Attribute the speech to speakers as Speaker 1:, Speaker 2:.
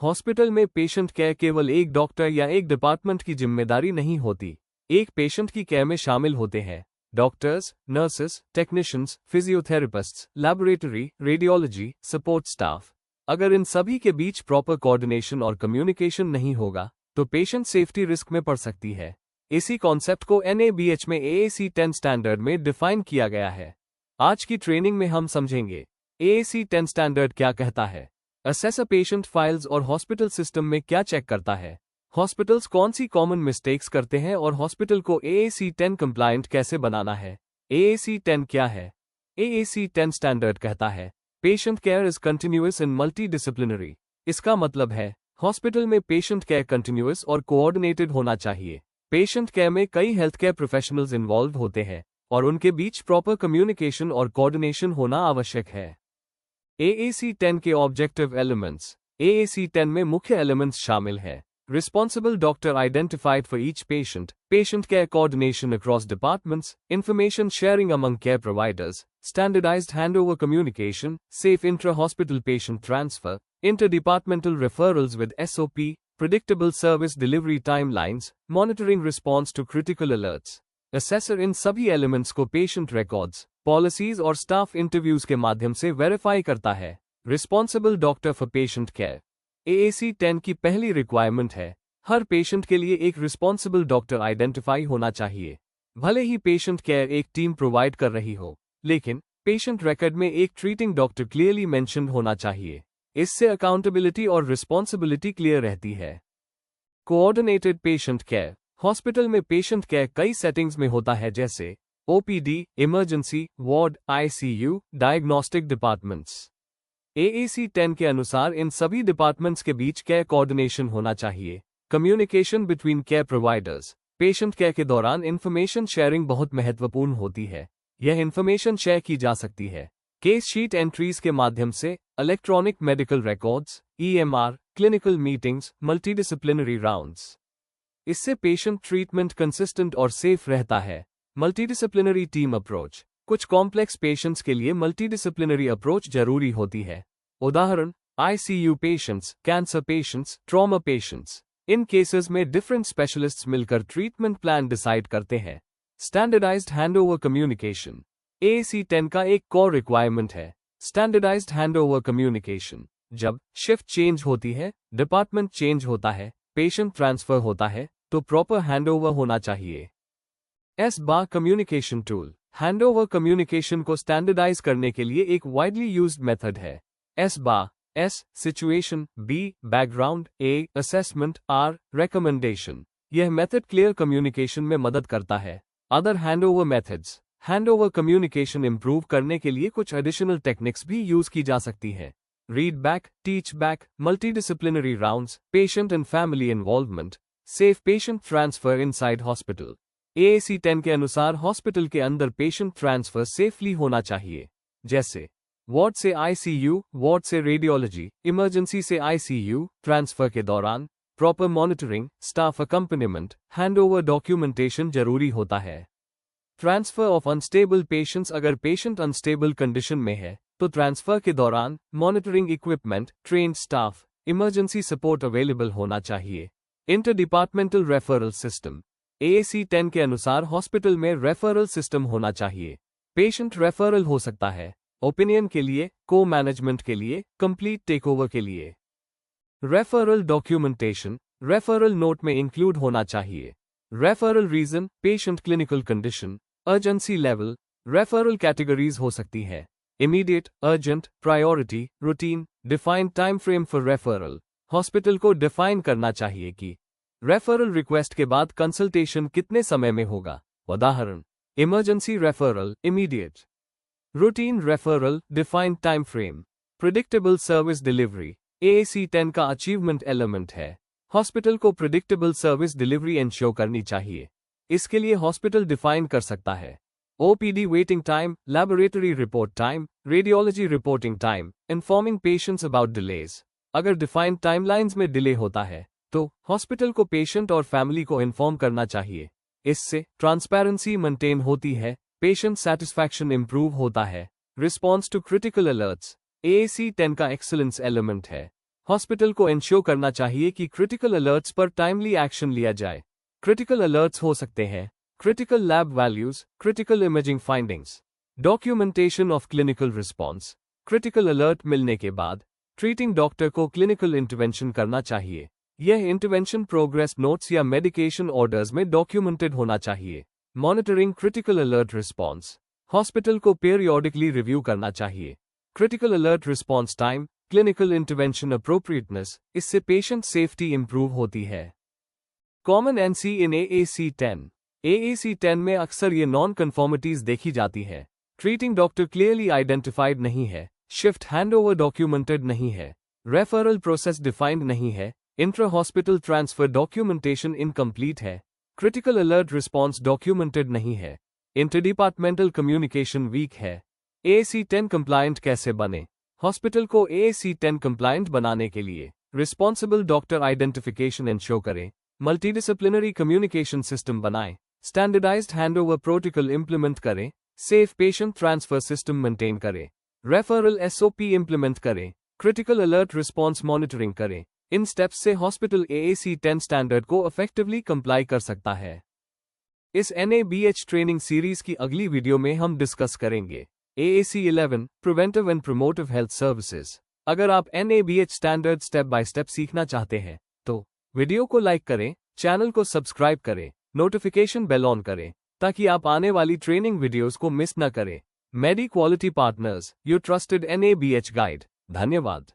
Speaker 1: Hospital में patient care केवल एक डॉक्टर या एक डिपार्टमेंट की जिम्मेदारी नहीं होती। एक पेशेंट की केयर में शामिल होते हैं doctors, nurses, technicians, physiotherapists, laboratory, radiology, support staff. अगर इन सभी के बीच प्रॉपर कोऑर्डिनेशन और कम्युनिकेशन नहीं होगा तो पेशेंट सेफ्टी रिस्क में पड़ सकती है। इसी कॉन्सेप्ट को NABH में AAC 10 स्टैंडर्ड में डिफाइन किया गया है। आज की ट्रेनिंग में हम समझेंगे AAC 10 स्टैंडर्ड क्या कहता है, असेस अ पेशेंट फाइल्स और हॉस्पिटल सिस्टम में क्या चेक करता है, हॉस्पिटल्स कौन सी कॉमन मिस्टेक्स करते हैं और हॉस्पिटल को AAC 10 कंप्लायंट कैसे बनाना है। AAC 10 क्या है? AAC 10 स्टैंडर्ड कहता है patient care is continuous in multidisciplinary. इसका मतलब है हॉस्पिटल में पेशेंट केयर कंटिन्यूअस और कोऑर्डिनेटेड होना चाहिए। पेशेंट केयर में कई हेल्थ केयर प्रोफेशनल्स इन्वॉल्व होते हैं और उनके बीच प्रॉपर कम्युनिकेशन और कोऑर्डिनेशन होना आवश्यक है। AAC 10 के ऑब्जेक्टिव एलिमेंट्स। AAC 10 में मुख्य एलिमेंट्स शामिल हैं responsible doctor identified for each patient, patient care coordination across departments, information sharing among care providers, standardized handover communication, safe intra hospital patient transfer, interdepartmental referrals with SOP, predictable service delivery timelines, monitoring response to critical alerts. Assessor इन सभी elements को patient records, policies और staff interviews के माध्यम से verify करता है। Responsible doctor for patient care. AAC 10 की पहली रिक्वायरमेंट है हर पेशेंट के लिए एक रिस्पॉन्सिबल डॉक्टर आइडेंटिफाई होना चाहिए। भले ही पेशेंट केयर एक टीम प्रोवाइड कर रही हो, लेकिन पेशेंट रिकॉर्ड में एक ट्रीटिंग डॉक्टर क्लियरली मेंशन होना चाहिए। इससे अकाउंटेबिलिटी और रिस्पॉन्सिबिलिटी क्लियर रहती है। Coordinated patient care. हॉस्पिटल में पेशेंट केयर कई सेटिंग्स में होता है जैसे OPD, emergency ward, ICU, diagnostic departments. AAC 10 के अनुसार इन सभी डिपार्टमेंट्स के बीच केयर कोऑर्डिनेशन होना चाहिए। Communication between care providers. Patient care के दौरान इंफॉर्मेशन शेयरिंग बहुत महत्वपूर्ण होती है। यह इंफॉर्मेशन शेयर की जा सकती है केस शीट एंट्रीज के माध्यम से, electronic medical records, EMR, clinical meetings, multidisciplinary rounds. इससे पेशेंट ट्रीटमेंट कंसिस्टेंट और सेफ रहता है। Multidisciplinary team approach. कुछ कॉम्प्लेक्स पेशेंट्स के लिए मल्टीडिसिप्लिनरी अप्रोच जरूरी होती है। उदाहरण ICU patients, cancer patients, trauma patients. इन केसेस में डिफरेंट स्पेशलिस्ट्स मिलकर ट्रीटमेंट प्लान डिसाइड करते हैं। Standardized handover communication. AAC 10 का एक कोर रिक्वायरमेंट है स्टैंडर्डाइज्ड हैंडओवर कम्युनिकेशन। जब शिफ्ट चेंज होती है, डिपार्टमेंट चेंज होता है, पेशेंट ट्रांसफर होता है, तो प्रॉपर हैंडओवर होना चाहिए। SBAR communication tool. Handover communication को स्टैंडर्डाइज करने के लिए एक वाइडली यूज्ड मेथड है। SBAR। S situation, B background, A assessment, R recommendation. यह मेथड क्लियर कम्युनिकेशन में मदद करता है। Other handover methods. Handover communication improve करने के लिए कुछ एडिशनल टेक्निक्स भी यूज की जा सकती हैं। Read back, teach back, multidisciplinary rounds, patient and family involvement, safe patient transfer inside hospital. AAC 10 के अनुसार हॉस्पिटल के अंदर पेशेंट ट्रांसफर सेफली होना चाहिए, जैसे वार्ड से ICU, वार्ड से रेडियोलॉजी, इमरजेंसी से ICU। ट्रांसफर के दौरान proper monitoring, staff accompaniment, handover documentation जरूरी होता है। Transfer of unstable patients. अगर पेशेंट अनस्टेबल कंडीशन में है तो ट्रांसफर के दौरान monitoring equipment, trained staff, emergency support available होना चाहिए। Inter departmental referral system. AAC 10 के अनुसार हॉस्पिटल में रेफरल सिस्टम होना चाहिए। पेशेंट रेफरल हो सकता है ओपिनियन के लिए, को मैनेजमेंट के लिए, कंप्लीट टेकओवर के लिए। Referral documentation. रेफरल नोट में इंक्लूड होना चाहिए referral reason, patient clinical condition, urgency level. Referral categories हो सकती है immediate, urgent, priority, routine. Defined time frame for referral. Hospital को डिफाइन करना चाहिए कि रेफरल रिक्वेस्ट के बाद कंसल्टेशन कितने समय में होगा। उदाहरण emergency referral, immediate. Routine referral, defined time frame. Predictable service delivery. AAC 10 का अचीवमेंट एलिमेंट है हॉस्पिटल को प्रिडिक्टेबल सर्विस डिलीवरी इंश्योर करनी चाहिए। इसके लिए हॉस्पिटल डिफाइन कर सकता है OPD waiting time, laboratory report time, radiology reporting time, informing patients about delays. अगर डिफाइंड टाइमलाइंस में डिले होता है तो हॉस्पिटल को पेशेंट और फैमिली को इन्फॉर्म करना चाहिए। इससे ट्रांसपेरेंसी मेंटेन होती है, पेशेंट सेटिस्फैक्शन इंप्रूव होता है। Response to critical alerts. AAC 10 का एक्सीलेंस एलिमेंट है हॉस्पिटल को इंश्योर करना चाहिए कि क्रिटिकल अलर्ट्स पर टाइमली एक्शन लिया जाए। क्रिटिकल अलर्ट्स हो सकते हैं critical lab values, critical imaging findings, documentation of clinical response. Critical alert मिलने के बाद ट्रीटिंग डॉक्टर को क्लिनिकल इंटरवेंशन करना चाहिए। यह इंटरवेंशन प्रोग्रेस नोट्स या मेडिकेशन ऑर्डर्स में डॉक्यूमेंटेड होना चाहिए। Monitoring critical alert response. Hospital को पीरियोडिकली रिव्यू करना चाहिए। Critical alert response time, clinical intervention appropriateness, इससे पेशेंट सेफ्टी इंप्रूव होती है। कॉमन एनसी इन AAC10। AAC10 में अक्सर ये नॉन कन्फॉर्मिटीज देखी जाती है। ट्रीटिंग डॉक्टर क्लियरली आइडेंटिफाइड नहीं है, शिफ्ट हैंडओवर डॉक्यूमेंटेड नहीं है, रेफरल प्रोसेस डिफाइंड नहीं है, intra hospital transfer documentation incomplete है, क्रिटिकल अलर्ट रिस्पॉन्स डॉक्यूमेंटेड नहीं है, इंटरडिपार्टमेंटल कम्युनिकेशन वीक है। AAC10 कंप्लायंट कैसे बने? हॉस्पिटल को AAC10 कंप्लायंट बनाने के लिए रिस्पॉन्सिबल डॉक्टर आइडेंटिफिकेशन इंश्योर करें, मल्टीडिसिप्लिनरी कम्युनिकेशन सिस्टम बनाएं, स्टैंडर्डाइज्ड हैंडओवर प्रोटोकॉल इंप्लीमेंट करें, safe patient transfer system maintain करें, रेफरल SOP इंप्लीमेंट करें, क्रिटिकल अलर्ट रिस्पॉन्स मॉनिटरिंग करें। इन स्टेप्स से हॉस्पिटल AAC10 स्टैंडर्ड को इफेक्टिवली कंप्लाई कर सकता है। इस NABH ट्रेनिंग सीरीज की अगली वीडियो में हम डिस्कस करेंगे AAC11 preventive and promotive health services. अगर आप NABH standard step by step सीखना चाहते हैं तो वीडियो को लाइक करें, चैनल को सब्सक्राइब करें, नोटिफिकेशन बेल ऑन करें ताकि आप आने वाली ट्रेनिंग वीडियोस को मिस न करें। Medi Quality Partners, your trusted NABH guide. धन्यवाद।